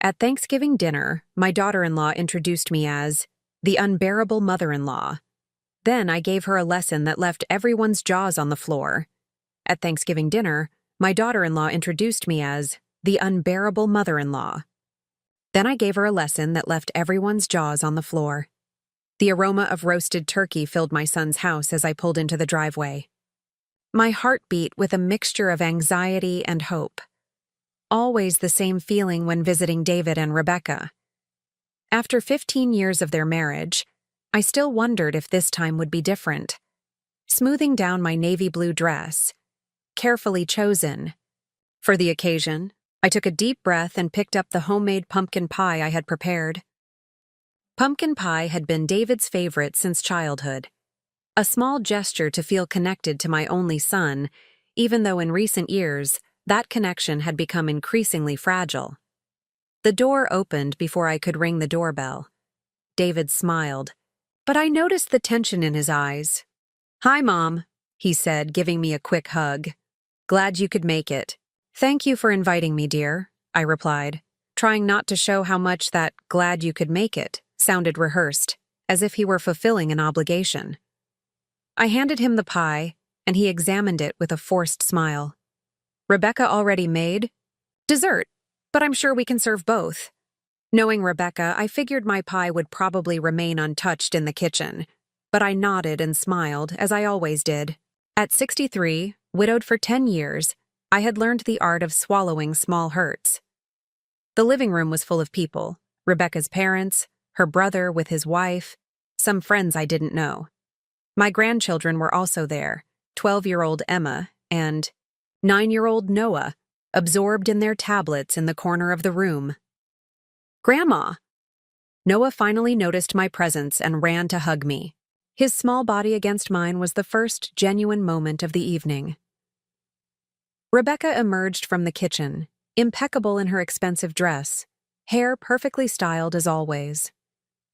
At Thanksgiving dinner, my daughter-in-law introduced me as the unbearable mother-in-law. Then I gave her a lesson that left everyone's jaws on the floor. At Thanksgiving dinner, my daughter-in-law introduced me as the unbearable mother-in-law. Then I gave her a lesson that left everyone's jaws on the floor. The aroma of roasted turkey filled my son's house as I pulled into the driveway. My heart beat with a mixture of anxiety and hope. Always the same feeling when visiting David and Rebecca. After 15 years of their marriage, I still wondered if this time would be different. Smoothing down my navy blue dress, carefully chosen for the occasion, I took a deep breath and picked up the homemade pumpkin pie I had prepared. Pumpkin pie had been David's favorite since childhood. A small gesture to feel connected to my only son, even though in recent years, that connection had become increasingly fragile. The door opened before I could ring the doorbell. David smiled, but I noticed the tension in his eyes. "Hi, Mom," he said, giving me a quick hug. "Glad you could make it." "Thank you for inviting me, dear," I replied, trying not to show how much that "glad you could make it" sounded rehearsed, as if he were fulfilling an obligation. I handed him the pie, and he examined it with a forced smile. "Rebecca already made dessert, but I'm sure we can serve both." Knowing Rebecca, I figured my pie would probably remain untouched in the kitchen, but I nodded and smiled, as I always did. At 63, widowed for 10 years, I had learned the art of swallowing small hurts. The living room was full of people: Rebecca's parents, her brother with his wife, some friends I didn't know. My grandchildren were also there, 12-year-old Emma and 9-year-old Noah, absorbed in their tablets in the corner of the room. "Grandma!" Noah finally noticed my presence and ran to hug me. His small body against mine was the first genuine moment of the evening. Rebecca emerged from the kitchen, impeccable in her expensive dress, hair perfectly styled as always.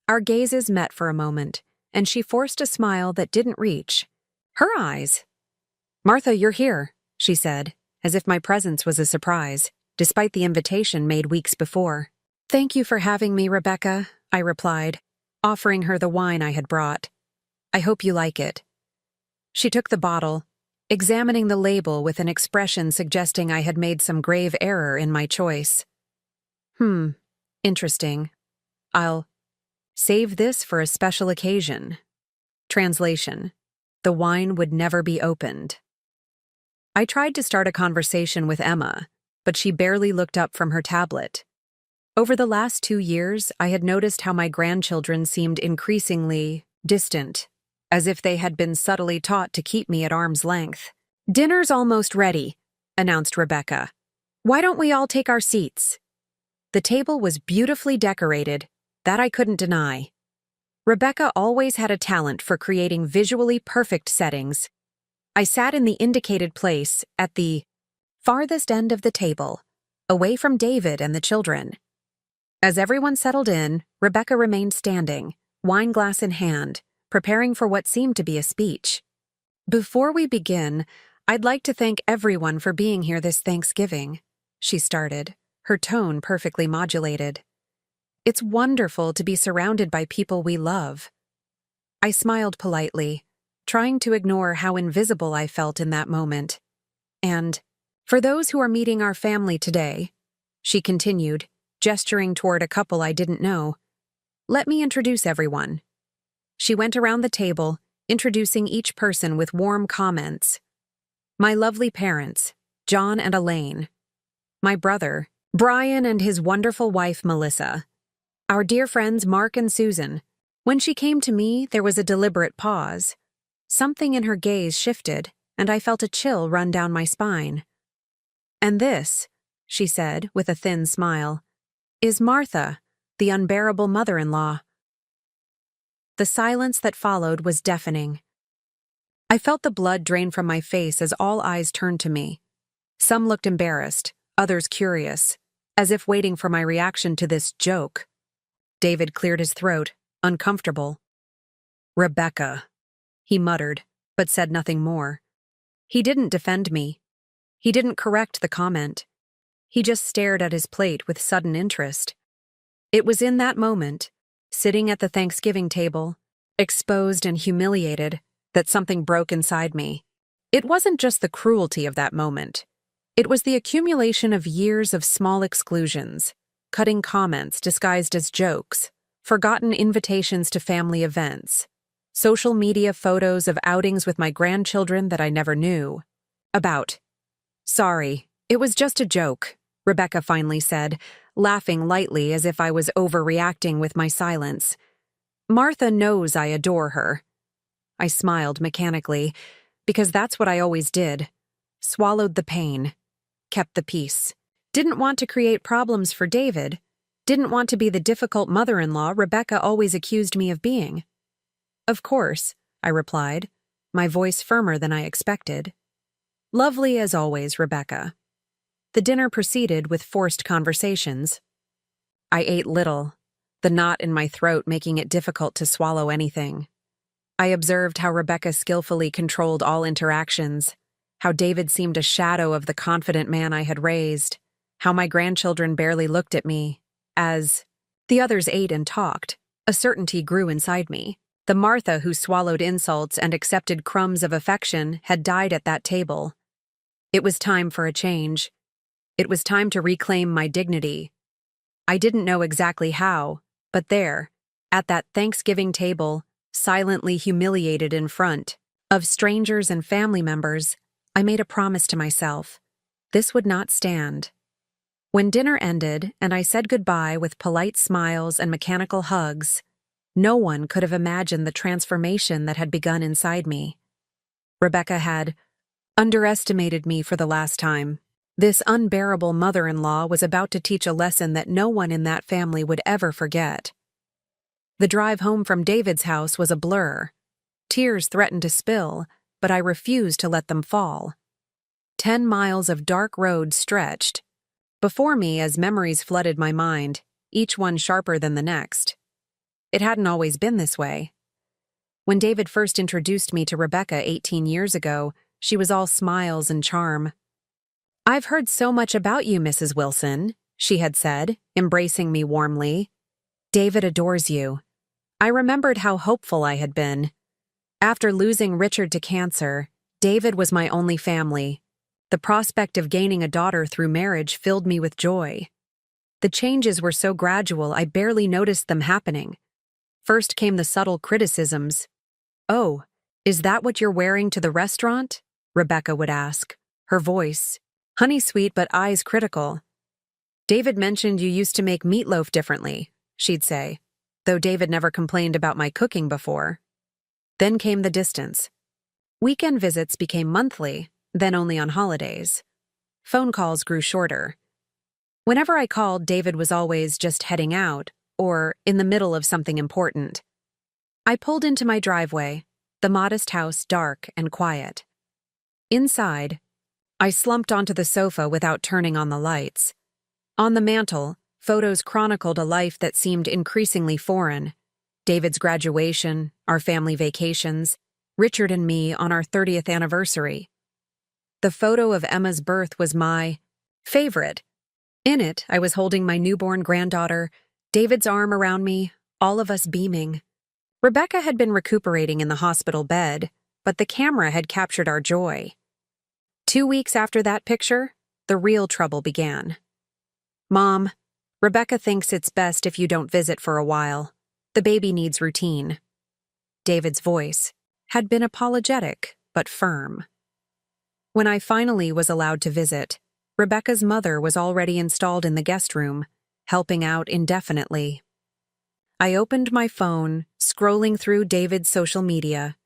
Our gazes met for a moment, and she forced a smile that didn't reach. Her eyes. "Martha, you're here," she said, as if my presence was a surprise, despite the invitation made weeks before. "Thank you for having me, Rebecca," I replied, offering her the wine I had brought. "I hope you like it." She took the bottle, examining the label with an expression suggesting I had made some grave error in my choice. Interesting. I'll save this for a special occasion." Translation: the wine would never be opened. I tried to start a conversation with Emma, but she barely looked up from her tablet. Over the last 2 years, I had noticed how my grandchildren seemed increasingly distant, as if they had been subtly taught to keep me at arm's length. "Dinner's almost ready," announced Rebecca. "Why don't we all take our seats?" The table was beautifully decorated, that I couldn't deny. Rebecca always had a talent for creating visually perfect settings. I sat in the indicated place at the farthest end of the table, away from David and the children. As everyone settled in, Rebecca remained standing, wine glass in hand, preparing for what seemed to be a speech. "Before we begin, I'd like to thank everyone for being here this Thanksgiving," she started, her tone perfectly modulated. "It's wonderful to be surrounded by people we love." I smiled politely, trying to ignore how invisible I felt in that moment. "And for those who are meeting our family today," she continued, gesturing toward a couple I didn't know, "let me introduce everyone." She went around the table, introducing each person with warm comments. "My lovely parents, John and Elaine. My brother, Brian, and his wonderful wife, Melissa. Our dear friends, Mark and Susan." When she came to me, there was a deliberate pause. Something in her gaze shifted, and I felt a chill run down my spine. "And this," she said with a thin smile, "is Martha, the unbearable mother-in-law." The silence that followed was deafening. I felt the blood drain from my face as all eyes turned to me. Some looked embarrassed, others curious, as if waiting for my reaction to this joke. David cleared his throat, uncomfortable. "Rebecca," he muttered, but said nothing more. He didn't defend me. He didn't correct the comment. He just stared at his plate with sudden interest. It was in that moment, sitting at the Thanksgiving table, exposed and humiliated, that something broke inside me. It wasn't just the cruelty of that moment. It was the accumulation of years of small exclusions, cutting comments disguised as jokes, forgotten invitations to family events, social media photos of outings with my grandchildren that I never knew about. "Sorry, it was just a joke," Rebecca finally said, laughing lightly as if I was overreacting with my silence. "Martha knows I adore her." I smiled mechanically, because that's what I always did. Swallowed the pain. Kept the peace. Didn't want to create problems for David. Didn't want to be the difficult mother-in-law Rebecca always accused me of being. "Of course," I replied, my voice firmer than I expected. "Lovely as always, Rebecca." The dinner proceeded with forced conversations. I ate little, the knot in my throat making it difficult to swallow anything. I observed how Rebecca skillfully controlled all interactions, how David seemed a shadow of the confident man I had raised, how my grandchildren barely looked at me. As the others ate and talked, a certainty grew inside me. The Martha who swallowed insults and accepted crumbs of affection had died at that table. It was time for a change. It was time to reclaim my dignity. I didn't know exactly how, but there, at that Thanksgiving table, silently humiliated in front of strangers and family members, I made a promise to myself. This would not stand. When dinner ended and I said goodbye with polite smiles and mechanical hugs, no one could have imagined the transformation that had begun inside me. Rebecca had underestimated me for the last time. This unbearable mother-in-law was about to teach a lesson that no one in that family would ever forget. The drive home from David's house was a blur. Tears threatened to spill, but I refused to let them fall. 10 miles of dark road stretched before me as memories flooded my mind, each one sharper than the next. It hadn't always been this way. When David first introduced me to Rebecca 18 years ago, she was all smiles and charm. "I've heard so much about you, Mrs. Wilson," she had said, embracing me warmly. "David adores you." I remembered how hopeful I had been. After losing Richard to cancer, David was my only family. The prospect of gaining a daughter through marriage filled me with joy. The changes were so gradual I barely noticed them happening. First came the subtle criticisms. "Oh, is that what you're wearing to the restaurant?" Rebecca would ask, her voice honey-sweet but eyes critical. "David mentioned you used to make meatloaf differently," she'd say, though David never complained about my cooking before. Then came the distance. Weekend visits became monthly, then only on holidays. Phone calls grew shorter. Whenever I called, David was always just heading out, or in the middle of something important. I pulled into my driveway, the modest house dark and quiet. Inside, I slumped onto the sofa without turning on the lights. On the mantel, photos chronicled a life that seemed increasingly foreign. David's graduation, our family vacations, Richard and me on our 30th anniversary. The photo of Emma's birth was my favorite. In it, I was holding my newborn granddaughter, David's arm around me, all of us beaming. Rebecca had been recuperating in the hospital bed, but the camera had captured our joy. 2 weeks after that picture, the real trouble began. "Mom, Rebecca thinks it's best if you don't visit for a while. The baby needs routine." David's voice had been apologetic, but firm. When I finally was allowed to visit, Rebecca's mother was already installed in the guest room, helping out indefinitely. I opened my phone, scrolling through David's social media.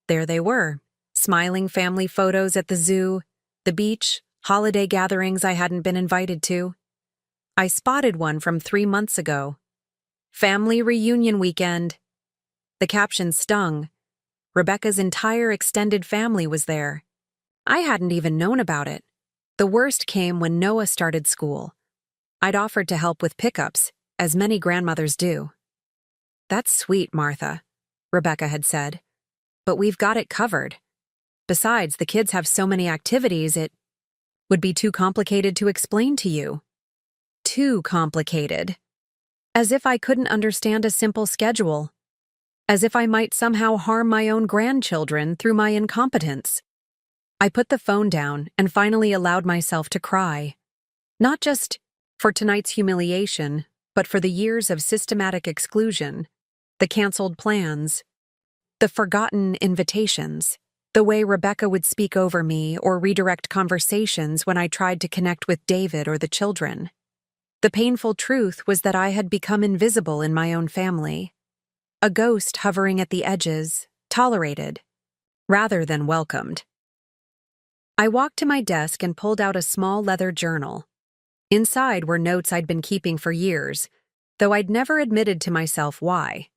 There they were, smiling family photos at the zoo, the beach, holiday gatherings I hadn't been invited to. I spotted one from 3 months ago. "Family reunion weekend." The caption stung. Rebecca's entire extended family was there. I hadn't even known about it. The worst came when Noah started school. I'd offered to help with pickups, as many grandmothers do. "That's sweet, Martha," Rebecca had said. "But we've got it covered. Besides, the kids have so many activities it would be too complicated to explain to you." Too complicated. As if I couldn't understand a simple schedule. As if I might somehow harm my own grandchildren through my incompetence. I put the phone down and finally allowed myself to cry. Not just for tonight's humiliation, but for the years of systematic exclusion, the canceled plans, the forgotten invitations, the way Rebecca would speak over me or redirect conversations when I tried to connect with David or the children. The painful truth was that I had become invisible in my own family, a ghost hovering at the edges, tolerated, rather than welcomed. I walked to my desk and pulled out a small leather journal. Inside were notes I'd been keeping for years, though I'd never admitted to myself why.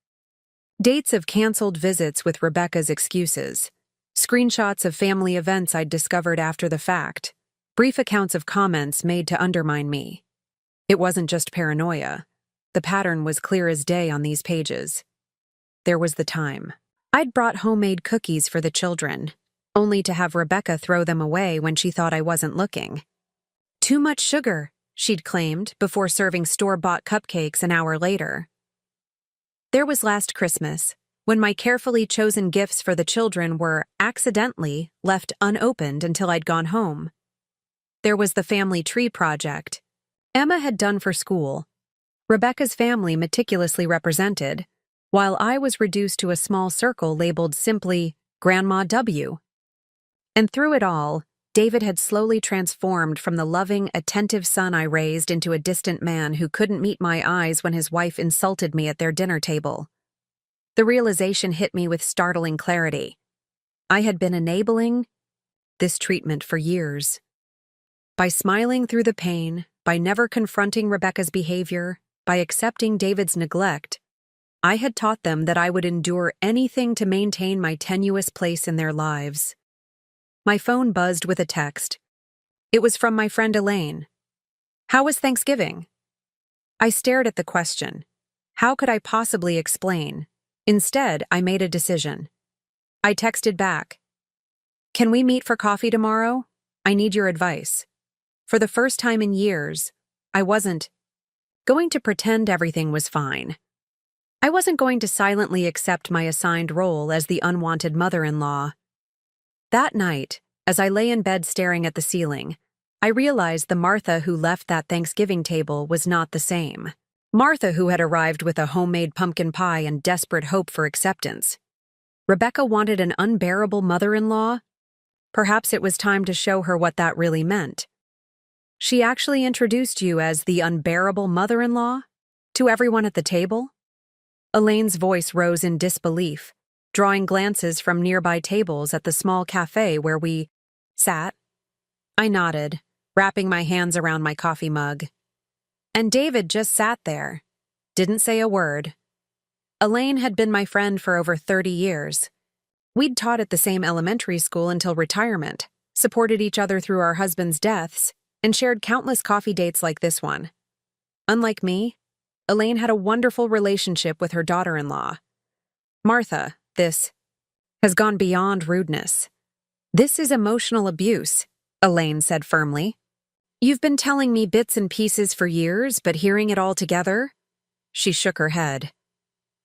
Dates of canceled visits with Rebecca's excuses, screenshots of family events I'd discovered after the fact, brief accounts of comments made to undermine me. It wasn't just paranoia. The pattern was clear as day on these pages. There was the time. I'd brought homemade cookies for the children, only to have Rebecca throw them away when she thought I wasn't looking. Too much sugar, she'd claimed before serving store-bought cupcakes an hour later. There was last Christmas, when my carefully chosen gifts for the children were accidentally left unopened until I'd gone home. There was the family tree project Emma had done for school, Rebecca's family meticulously represented, while I was reduced to a small circle labeled simply Grandma W. And through it all, David had slowly transformed from the loving, attentive son I raised into a distant man who couldn't meet my eyes when his wife insulted me at their dinner table. The realization hit me with startling clarity. I had been enabling this treatment for years. By smiling through the pain, by never confronting Rebecca's behavior, by accepting David's neglect, I had taught them that I would endure anything to maintain my tenuous place in their lives. My phone buzzed with a text. It was from my friend Elaine. "How was Thanksgiving?" I stared at the question. How could I possibly explain? Instead, I made a decision. I texted back. "Can we meet for coffee tomorrow? I need your advice." For the first time in years, I wasn't going to pretend everything was fine. I wasn't going to silently accept my assigned role as the unwanted mother-in-law. That night, as I lay in bed staring at the ceiling, I realized the Martha who left that Thanksgiving table was not the same. Martha who had arrived with a homemade pumpkin pie and desperate hope for acceptance. Rebecca wanted an unbearable mother-in-law? Perhaps it was time to show her what that really meant. She actually introduced you as the unbearable mother-in-law? To everyone at the table? Elaine's voice rose in disbelief, drawing glances from nearby tables at the small cafe where we sat. I nodded, wrapping my hands around my coffee mug. And David just sat there, didn't say a word. Elaine had been my friend for over 30 years. We'd taught at the same elementary school until retirement, supported each other through our husbands' deaths, and shared countless coffee dates like this one. Unlike me, Elaine had a wonderful relationship with her daughter-in-law. Martha, this has gone beyond rudeness. This is emotional abuse, Elaine said firmly. You've been telling me bits and pieces for years, but hearing it all together? She shook her head.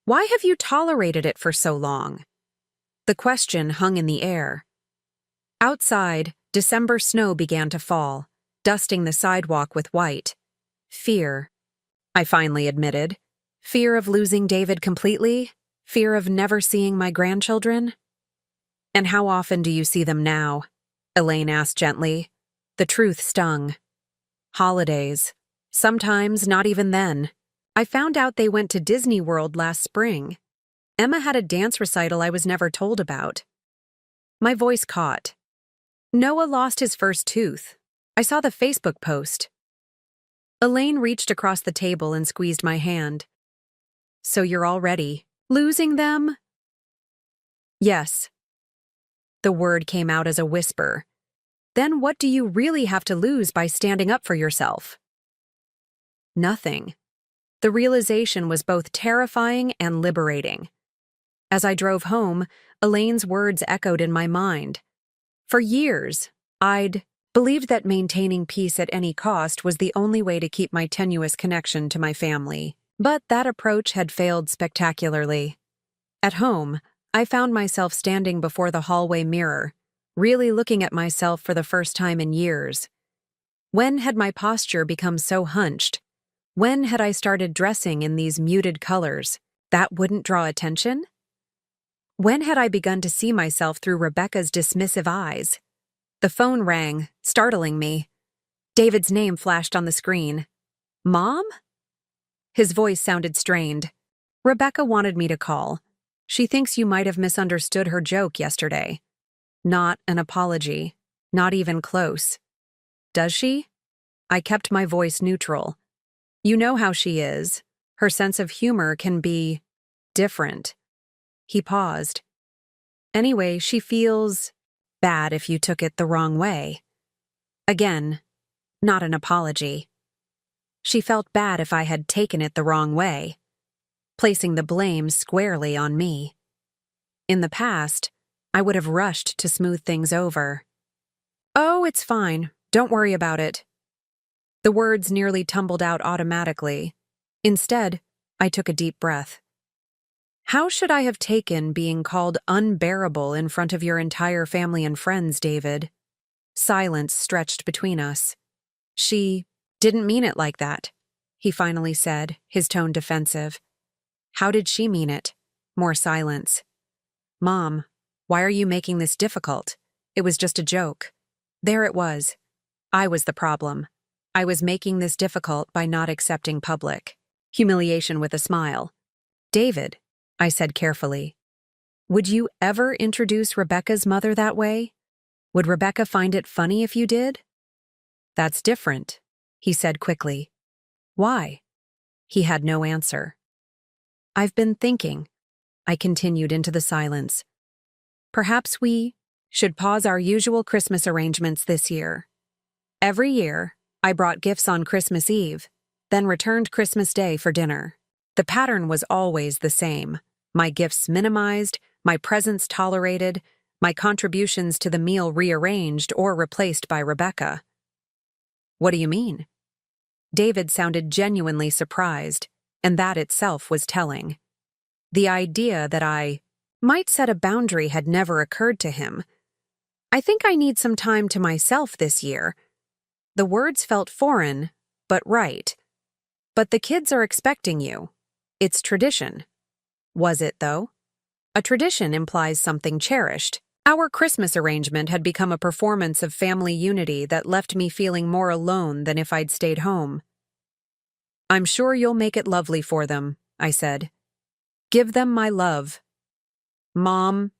Why have you tolerated it for so long? The question hung in the air. Outside, December snow began to fall, dusting the sidewalk with white. Fear, I finally admitted. Fear of losing David completely? Fear of never seeing my grandchildren? And how often do you see them now? Elaine asked gently. The truth stung. Holidays. Sometimes not even then. I found out they went to Disney World last spring. Emma had a dance recital I was never told about. My voice caught. Noah lost his first tooth. I saw the Facebook post. Elaine reached across the table and squeezed my hand. So you're already losing them? Yes. The word came out as a whisper. Then what do you really have to lose by standing up for yourself? Nothing. The realization was both terrifying and liberating. As I drove home, Elaine's words echoed in my mind. For years, I'd believed that maintaining peace at any cost was the only way to keep my tenuous connection to my family. But that approach had failed spectacularly. At home, I found myself standing before the hallway mirror, really looking at myself for the first time in years. When had my posture become so hunched? When had I started dressing in these muted colors that wouldn't draw attention? When had I begun to see myself through Rebecca's dismissive eyes? The phone rang, startling me. David's name flashed on the screen. Mom? His voice sounded strained. Rebecca wanted me to call. She thinks you might have misunderstood her joke yesterday. Not an apology. Not even close. Does she? I kept my voice neutral. You know how she is. Her sense of humor can be different. He paused. Anyway, she feels bad if you took it the wrong way. Again, not an apology. She felt bad if I had taken it the wrong way, placing the blame squarely on me. In the past, I would have rushed to smooth things over. Oh, it's fine. Don't worry about it. The words nearly tumbled out automatically. Instead, I took a deep breath. How should I have taken being called unbearable in front of your entire family and friends, David? Silence stretched between us. She didn't mean it like that, he finally said, his tone defensive. How did she mean it? More silence. Mom, why are you making this difficult? It was just a joke. There it was. I was the problem. I was making this difficult by not accepting public humiliation with a smile. David, I said carefully, would you ever introduce Rebecca's mother that way? Would Rebecca find it funny if you did? That's different, he said quickly. Why? He had no answer. I've been thinking, I continued into the silence. Perhaps we should pause our usual Christmas arrangements this year. Every year, I brought gifts on Christmas Eve, then returned Christmas Day for dinner. The pattern was always the same. My gifts minimized, my presents tolerated, my contributions to the meal rearranged or replaced by Rebecca. What do you mean? David sounded genuinely surprised, and that itself was telling. The idea that I might set a boundary had never occurred to him. I think I need some time to myself this year. The words felt foreign, but right. But the kids are expecting you. It's tradition. Was it, though? A tradition implies something cherished. Our Christmas arrangement had become a performance of family unity that left me feeling more alone than if I'd stayed home. I'm sure you'll make it lovely for them, I said. Give them my love. Mom,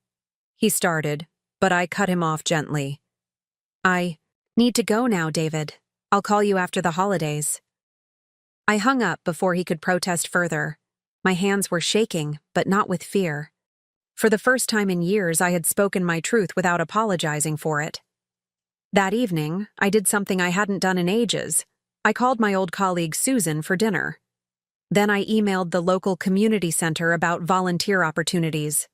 he started, but I cut him off gently. I need to go now, David. I'll call you after the holidays. I hung up before he could protest further. My hands were shaking, but not with fear. For the first time in years, I had spoken my truth without apologizing for it. That evening, I did something I hadn't done in ages. I called my old colleague Susan for dinner. Then I emailed the local community center about volunteer opportunities.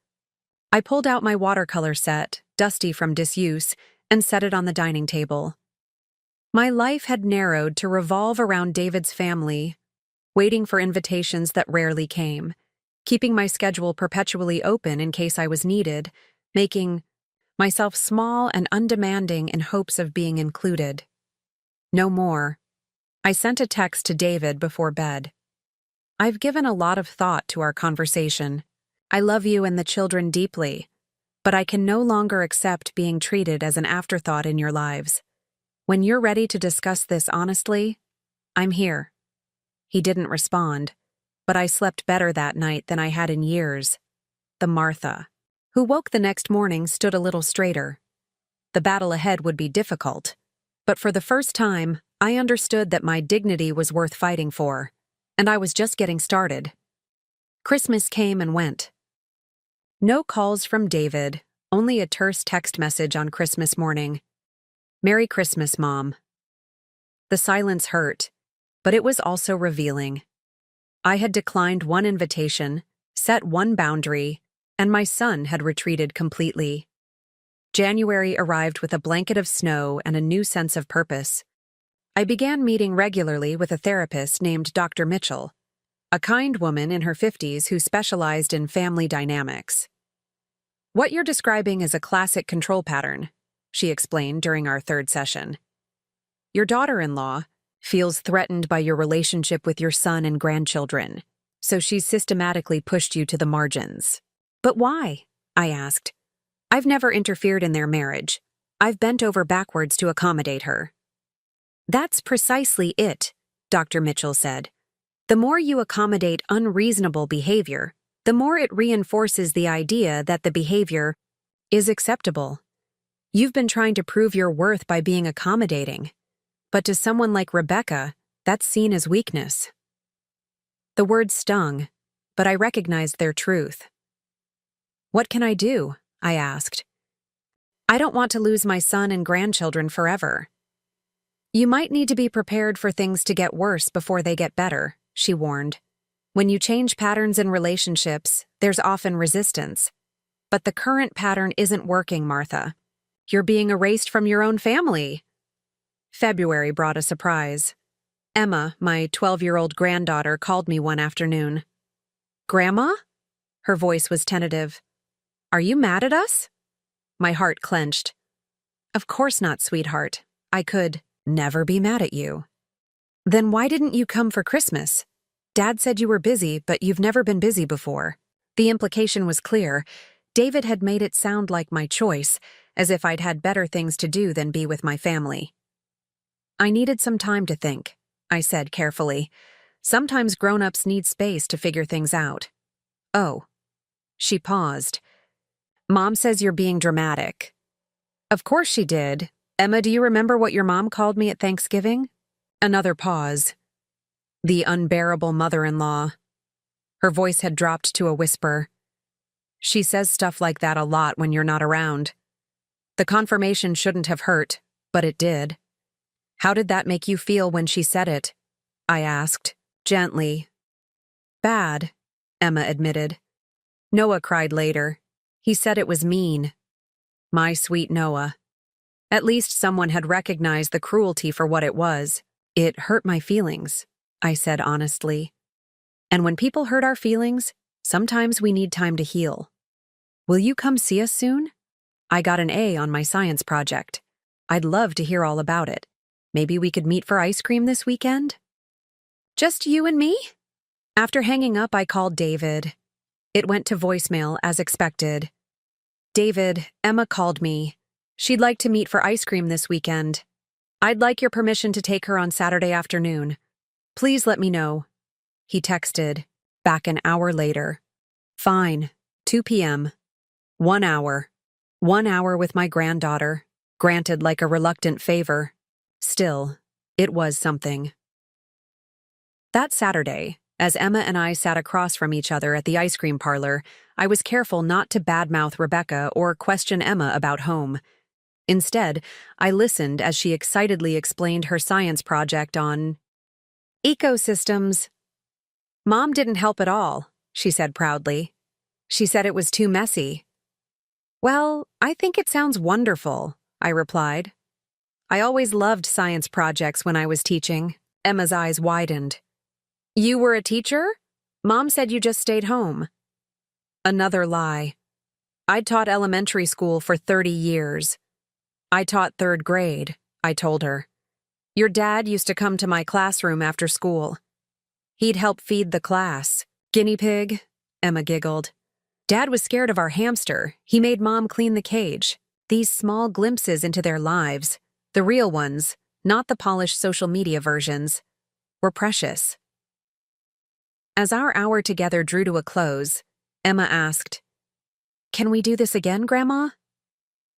I pulled out my watercolor set, dusty from disuse, and set it on the dining table. My life had narrowed to revolve around David's family, waiting for invitations that rarely came, keeping my schedule perpetually open in case I was needed, making myself small and undemanding in hopes of being included. No more. I sent a text to David before bed. I've given a lot of thought to our conversation. I love you and the children deeply, but I can no longer accept being treated as an afterthought in your lives. When you're ready to discuss this honestly, I'm here. He didn't respond, but I slept better that night than I had in years. The Martha, who woke the next morning, stood a little straighter. The battle ahead would be difficult, but for the first time, I understood that my dignity was worth fighting for, and I was just getting started. Christmas came and went. No calls from David, only a terse text message on Christmas morning. Merry Christmas, Mom. The silence hurt, but it was also revealing. I had declined one invitation, set one boundary, and my son had retreated completely. January arrived with a blanket of snow and a new sense of purpose. I began meeting regularly with a therapist named Dr. Mitchell. a kind woman in her 50s who specialized in family dynamics. What you're describing is a classic control pattern, she explained during our third session. Your daughter-in-law feels threatened by your relationship with your son and grandchildren, so she's systematically pushed you to the margins. But why? I asked. I've never interfered in their marriage. I've bent over backwards to accommodate her. That's precisely it, Dr. Mitchell said. The more you accommodate unreasonable behavior, the more it reinforces the idea that the behavior is acceptable. You've been trying to prove your worth by being accommodating. But to someone like Rebecca, that's seen as weakness. The words stung, but I recognized their truth. What can I do? I asked. I don't want to lose my son and grandchildren forever. You might need to be prepared for things to get worse before they get better, she warned. When you change patterns in relationships, there's often resistance. But the current pattern isn't working, Martha. You're being erased from your own family. February brought a surprise. Emma, my 12-year-old granddaughter, called me one afternoon. Grandma? Her voice was tentative. Are you mad at us? My heart clenched. Of course not, sweetheart. I could never be mad at you. Then why didn't you come for Christmas? Dad said you were busy, but you've never been busy before. The implication was clear. David had made it sound like my choice, as if I'd had better things to do than be with my family. I needed some time to think, I said carefully. Sometimes grown-ups need space to figure things out. Oh. She paused. Mom says you're being dramatic. Of course she did. Emma, do you remember what your mom called me at Thanksgiving? Another pause. The unbearable mother-in-law. Her voice had dropped to a whisper. She says stuff like that a lot when you're not around. The confirmation shouldn't have hurt, but it did. How did that make you feel when she said it? I asked, gently. Bad, Emma admitted. Noah cried later. He said it was mean. My sweet Noah. At least someone had recognized the cruelty for what it was. It hurt my feelings, I said honestly. And when people hurt our feelings, sometimes we need time to heal. Will you come see us soon? I got an A on my science project. I'd love to hear all about it. Maybe we could meet for ice cream this weekend? Just you and me? After hanging up, I called David. It went to voicemail as expected. David, Emma called me. She'd like to meet for ice cream this weekend. I'd like your permission to take her on Saturday afternoon. Please let me know. He texted, back an hour later. Fine, 2 p.m. 1 hour. 1 hour with my granddaughter, granted like a reluctant favor. Still, it was something. That Saturday, as Emma and I sat across from each other at the ice cream parlor, I was careful not to badmouth Rebecca or question Emma about home. Instead, I listened as she excitedly explained her science project on ecosystems. Mom didn't help at all, she said proudly. She said it was too messy. Well, I think it sounds wonderful, I replied. I always loved science projects when I was teaching. Emma's eyes widened. You were a teacher? Mom said you just stayed home. Another lie. I'd taught elementary school for 30 years. I taught 3rd grade, I told her. Your dad used to come to my classroom after school. He'd help feed the class. Guinea pig, Emma giggled. Dad was scared of our hamster. He made Mom clean the cage. These small glimpses into their lives, the real ones, not the polished social media versions, were precious. As our hour together drew to a close, Emma asked, Can we do this again, Grandma?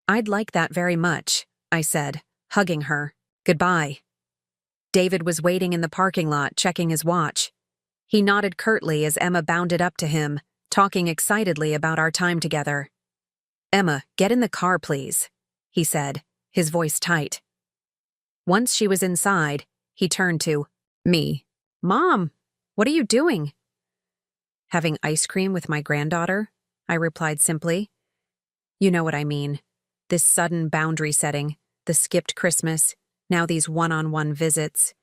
I'd like that very much, I said, hugging her. Goodbye. David was waiting in the parking lot, checking his watch. He nodded curtly as Emma bounded up to him, talking excitedly about our time together. Emma, get in the car, please, he said, his voice tight. Once she was inside, he turned to me. Mom, what are you doing? Having ice cream with my granddaughter, I replied simply. You know what I mean. This sudden boundary setting, the skipped Christmas, now these one-on-one visits.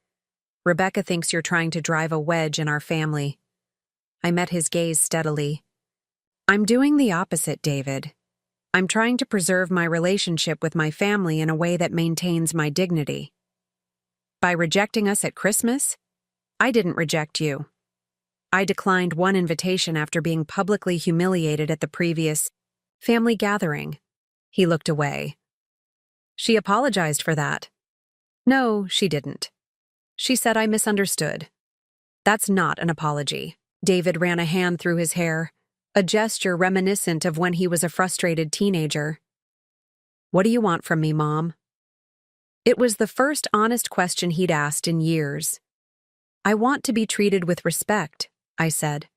Rebecca thinks you're trying to drive a wedge in our family. I met his gaze steadily. I'm doing the opposite, David. I'm trying to preserve my relationship with my family in a way that maintains my dignity. By rejecting us at Christmas, I didn't reject you. I declined one invitation after being publicly humiliated at the previous family gathering. He looked away. She apologized for that. No, she didn't. She said I misunderstood. That's not an apology. David ran a hand through his hair, a gesture reminiscent of when he was a frustrated teenager. What do you want from me, Mom? It was the first honest question he'd asked in years. I want to be treated with respect, I said.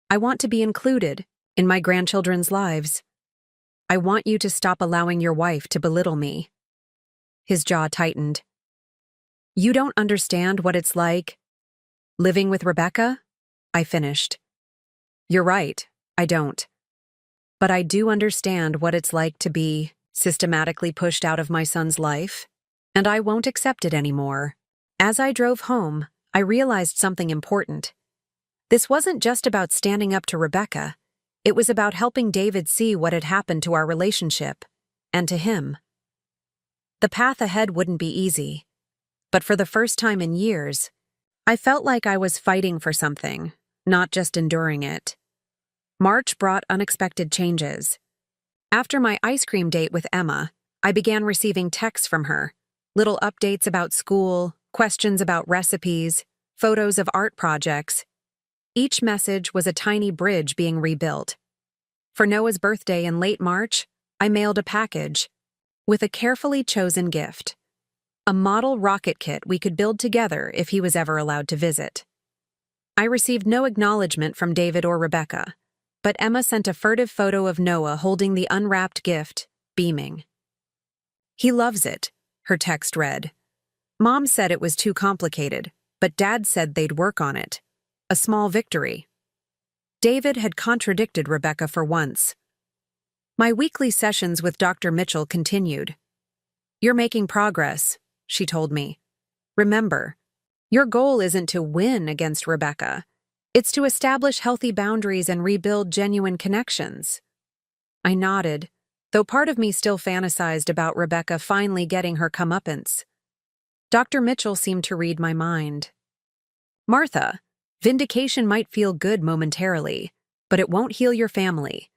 I want to be included in my grandchildren's lives. I want you to stop allowing your wife to belittle me. His jaw tightened. You don't understand what it's like living with Rebecca? I finished. You're right, I don't. But I do understand what it's like to be systematically pushed out of my son's life, and I won't accept it anymore. As I drove home, I realized something important. This wasn't just about standing up to Rebecca. It was about helping David see what had happened to our relationship, and to him. The path ahead wouldn't be easy, but for the first time in years, I felt like I was fighting for something, not just enduring it. March brought unexpected changes. After my ice cream date with Emma, I began receiving texts from her, little updates about school, questions about recipes, photos of art projects. Each message was a tiny bridge being rebuilt. For Noah's birthday in late March, I mailed a package with a carefully chosen gift. A model rocket kit we could build together if he was ever allowed to visit. I received no acknowledgement from David or Rebecca, but Emma sent a furtive photo of Noah holding the unwrapped gift, beaming. He loves it, her text read. Mom said it was too complicated, but Dad said they'd work on it. A small victory. David had contradicted Rebecca for once. My weekly sessions with Dr. Mitchell continued. You're making progress, she told me. Remember, your goal isn't to win against Rebecca. It's to establish healthy boundaries and rebuild genuine connections. I nodded, though part of me still fantasized about Rebecca finally getting her comeuppance. Dr. Mitchell seemed to read my mind. Martha, vindication might feel good momentarily, but it won't heal your family.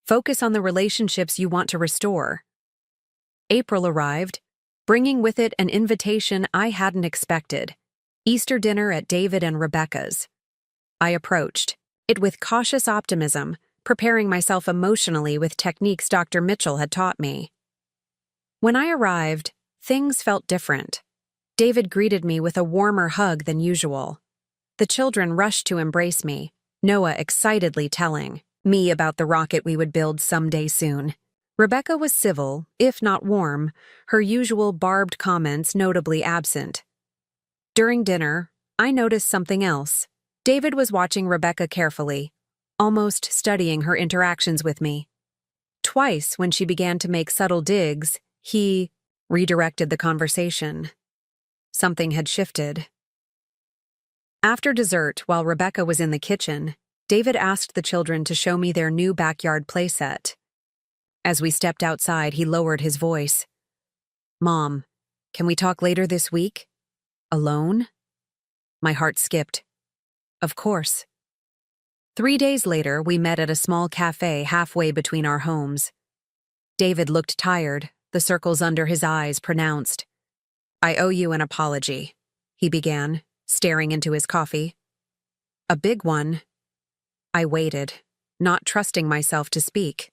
Focus on the relationships you want to restore. April arrived, bringing with it an invitation I hadn't expected. Easter dinner at David and Rebecca's. I approached it with cautious optimism, preparing myself emotionally with techniques Dr. Mitchell had taught me. When I arrived, things felt different. David greeted me with a warmer hug than usual. The children rushed to embrace me, Noah excitedly telling me about the rocket we would build someday soon. Rebecca was civil, if not warm, her usual barbed comments notably absent. During dinner, I noticed something else. David was watching Rebecca carefully, almost studying her interactions with me. Twice, when she began to make subtle digs, he redirected the conversation. Something had shifted. After dessert, while Rebecca was in the kitchen, David asked the children to show me their new backyard playset. As we stepped outside, he lowered his voice. Mom, can we talk later this week? Alone? My heart skipped. Of course. 3 days later, we met at a small cafe halfway between our homes. David looked tired, the circles under his eyes pronounced. I owe you an apology, he began, staring into his coffee. A big one. I waited, not trusting myself to speak.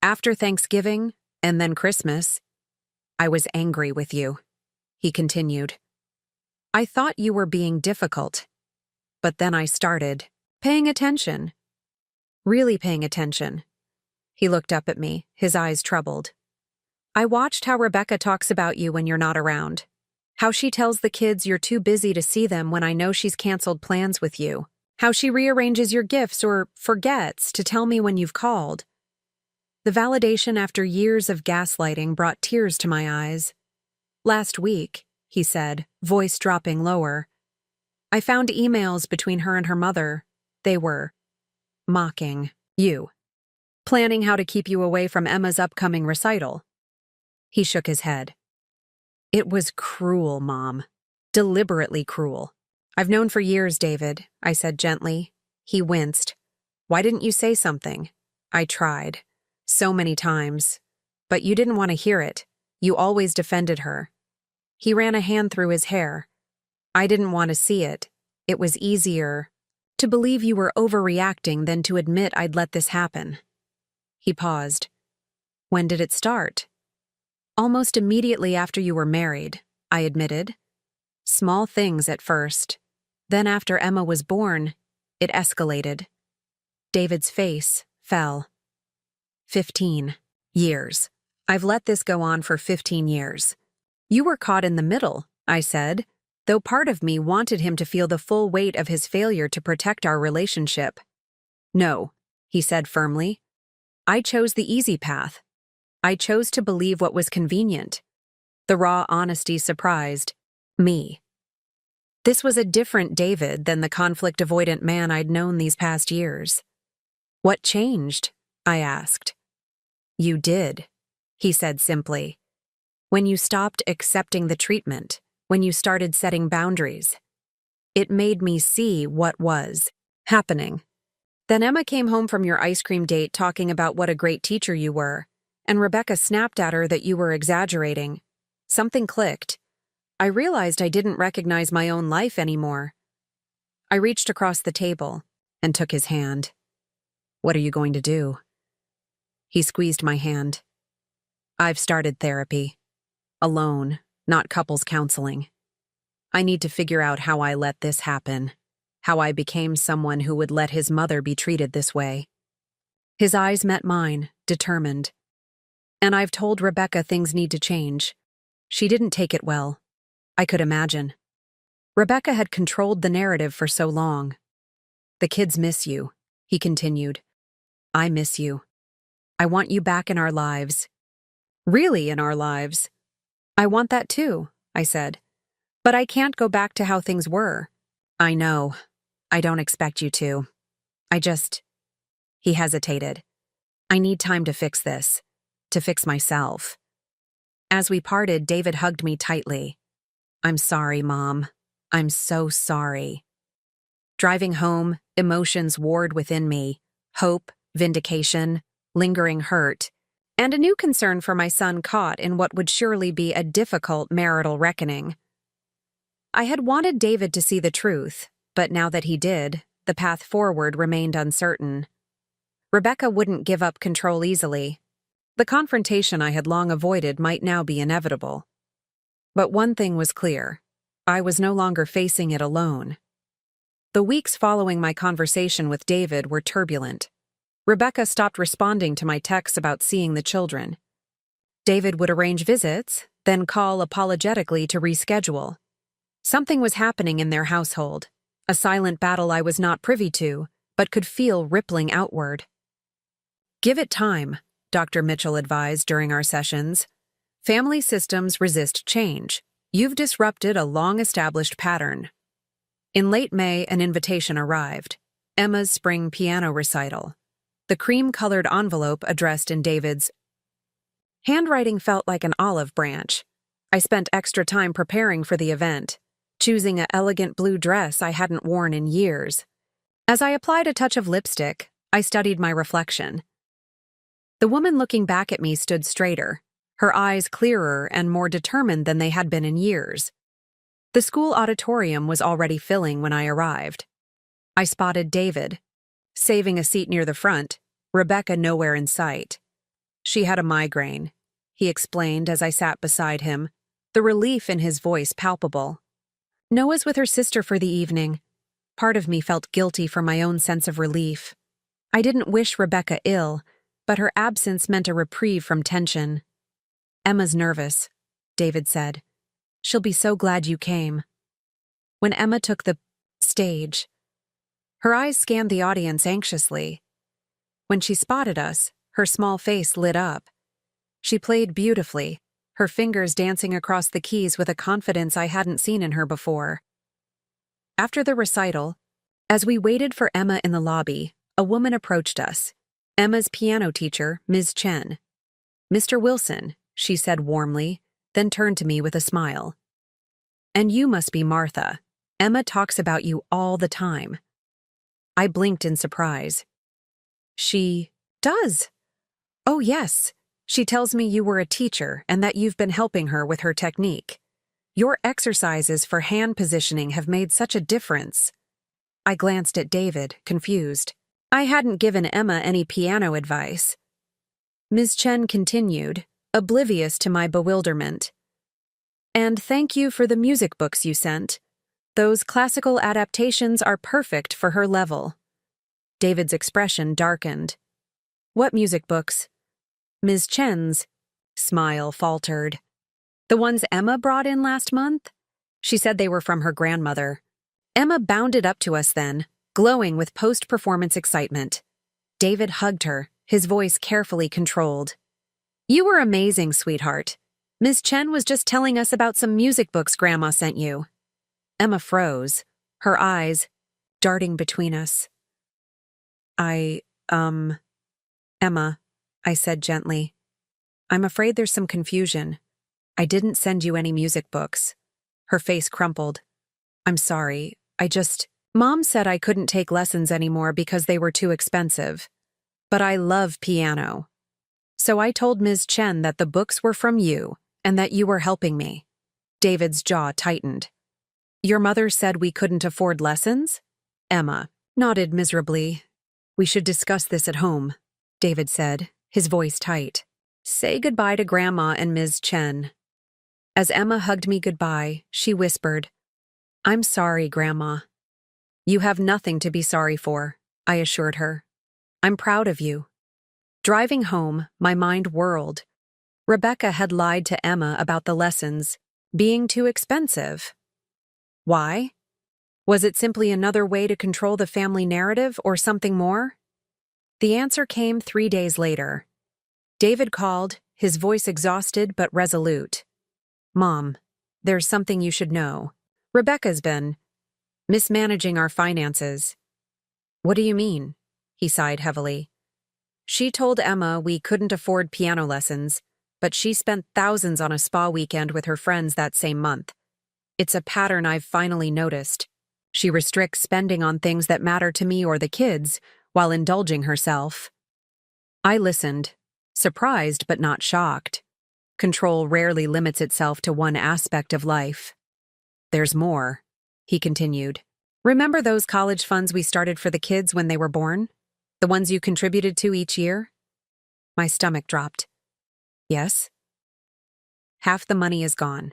After Thanksgiving, and then Christmas, I was angry with you, he continued. I thought you were being difficult. But then I started paying attention. Really paying attention. He looked up at me, his eyes troubled. I watched how Rebecca talks about you when you're not around. How she tells the kids you're too busy to see them when I know she's canceled plans with you. How she rearranges your gifts or forgets to tell me when you've called. The validation after years of gaslighting brought tears to my eyes. Last week, he said, voice dropping lower, I found emails between her and her mother. They were Mocking. You. Planning how to keep you away from Emma's upcoming recital. He shook his head. It was cruel, Mom. Deliberately cruel. I've known for years, David, I said gently. He winced. Why didn't you say something? I tried. So many times. But you didn't want to hear it. You always defended her. He ran a hand through his hair. I didn't want to see it. It was easier to believe you were overreacting than to admit I'd let this happen. He paused. When did it start? Almost immediately after you were married, I admitted. Small things at first. Then after Emma was born, it escalated. David's face fell. 15 years. I've let this go on for 15 years. You were caught in the middle, I said, though part of me wanted him to feel the full weight of his failure to protect our relationship. No, he said firmly. I chose the easy path. I chose to believe what was convenient. The raw honesty surprised me. This was a different David than the conflict-avoidant man I'd known these past years. What changed? I asked. You did, he said simply. When you stopped accepting the treatment, when you started setting boundaries. It made me see what was happening. Then Emma came home from your ice cream date talking about what a great teacher you were, and Rebecca snapped at her that you were exaggerating. Something clicked. I realized I didn't recognize my own life anymore. I reached across the table and took his hand. What are you going to do? He squeezed my hand. I've started therapy. Alone, not couples counseling. I need to figure out how I let this happen, how I became someone who would let his mother be treated this way. His eyes met mine, determined. And I've told Rebecca things need to change. She didn't take it well. I could imagine. Rebecca had controlled the narrative for so long. The kids miss you, he continued. I miss you. I want you back in our lives. Really in our lives. I want that too, I said. But I can't go back to how things were. I know. I don't expect you to. He hesitated. I need time to fix this. To fix myself. As we parted, David hugged me tightly. I'm sorry, Mom. I'm so sorry. Driving home, emotions warred within me. Hope, vindication, lingering hurt, and a new concern for my son caught in what would surely be a difficult marital reckoning. I had wanted David to see the truth, but now that he did, the path forward remained uncertain. Rebecca wouldn't give up control easily. The confrontation I had long avoided might now be inevitable. But one thing was clear. I was no longer facing it alone. The weeks following my conversation with David were turbulent. Rebecca stopped responding to my texts about seeing the children. David would arrange visits, then call apologetically to reschedule. Something was happening in their household, a silent battle I was not privy to, but could feel rippling outward. Give it time, Dr. Mitchell advised during our sessions. Family systems resist change. You've disrupted a long-established pattern. In late May, an invitation arrived. Emma's spring piano recital. The cream-colored envelope addressed in David's handwriting felt like an olive branch. I spent extra time preparing for the event, choosing an elegant blue dress I hadn't worn in years. As I applied a touch of lipstick, I studied my reflection. The woman looking back at me stood straighter, her eyes clearer and more determined than they had been in years. The school auditorium was already filling when I arrived. I spotted David, saving a seat near the front, Rebecca nowhere in sight. She had a migraine, he explained as I sat beside him, the relief in his voice palpable. Noah's with her sister for the evening. Part of me felt guilty for my own sense of relief. I didn't wish Rebecca ill, but her absence meant a reprieve from tension. Emma's nervous, David said. She'll be so glad you came. When Emma took the stage, her eyes scanned the audience anxiously. When she spotted us, her small face lit up. She played beautifully, her fingers dancing across the keys with a confidence I hadn't seen in her before. After the recital, as we waited for Emma in the lobby, a woman approached us. Emma's piano teacher, Ms. Chen. "Mr. Wilson," she said warmly, then turned to me with a smile. "And you must be Martha. Emma talks about you all the time." I blinked in surprise. "She does? Oh, yes. She tells me you were a teacher and that you've been helping her with her technique. Your exercises for hand positioning have made such a difference." I glanced at David, confused. I hadn't given Emma any piano advice. Ms. Chen continued, oblivious to my bewilderment. "And thank you for the music books you sent. Those classical adaptations are perfect for her level." David's expression darkened. "What music books?" Ms. Chen's smile faltered. "The ones Emma brought in last month?" She said they were from her grandmother. Emma bounded up to us then, glowing with post-performance excitement. David hugged her, his voice carefully controlled. "You were amazing, sweetheart. Ms. Chen was just telling us about some music books Grandma sent you." Emma froze, her eyes darting between us. Emma," I said gently, "I'm afraid there's some confusion. I didn't send you any music books." Her face crumpled. "I'm sorry, Mom said I couldn't take lessons anymore because they were too expensive. But I love piano. So I told Ms. Chen that the books were from you and that you were helping me." David's jaw tightened. "Your mother said we couldn't afford lessons?" Emma nodded miserably. "We should discuss this at home," David said, his voice tight. "Say goodbye to Grandma and Ms. Chen." As Emma hugged me goodbye, she whispered, "I'm sorry, Grandma." "You have nothing to be sorry for," I assured her. "I'm proud of you." Driving home, my mind whirled. Rebecca had lied to Emma about the lessons being too expensive. Why? Was it simply another way to control the family narrative or something more? The answer came 3 days later. David called, his voice exhausted but resolute. "Mom, there's something you should know. Rebecca's been mismanaging our finances." "What do you mean?" He sighed heavily. "She told Emma we couldn't afford piano lessons, but she spent thousands on a spa weekend with her friends that same month. It's a pattern I've finally noticed. She restricts spending on things that matter to me or the kids while indulging herself." I listened, surprised but not shocked. Control rarely limits itself to one aspect of life. "There's more," he continued. "Remember those college funds we started for the kids when they were born? The ones you contributed to each year?" My stomach dropped. "Yes." "Half the money is gone.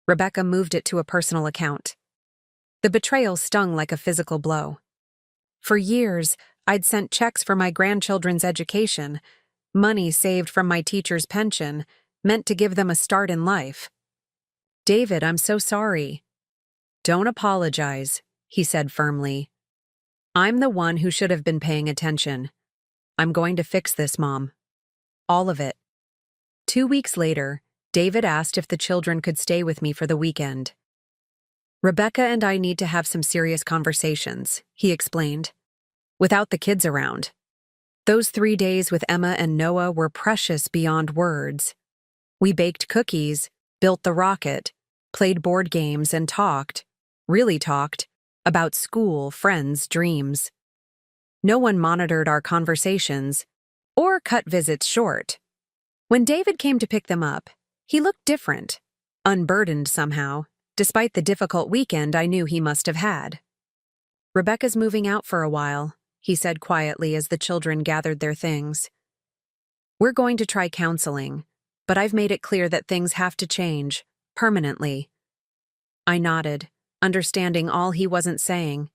Rebecca moved it to a personal account." The betrayal stung like a physical blow. For years, I'd sent checks for my grandchildren's education, money saved from my teacher's pension, meant to give them a start in life. "David, I'm so sorry." "Don't apologize," he said firmly. "I'm the one who should have been paying attention. I'm going to fix this, Mom. All of it." 2 weeks later, David asked if the children could stay with me for the weekend. "Rebecca and I need to have some serious conversations," he explained. "Without the kids around." Those 3 days with Emma and Noah were precious beyond words. We baked cookies, built the rocket, played board games, and really talked, about school, friends, dreams. No one monitored our conversations or cut visits short. When David came to pick them up, he looked different, unburdened somehow, despite the difficult weekend I knew he must have had. "Rebecca's moving out for a while," he said quietly as the children gathered their things. "We're going to try counseling, but I've made it clear that things have to change, permanently." I nodded, understanding all he wasn't saying.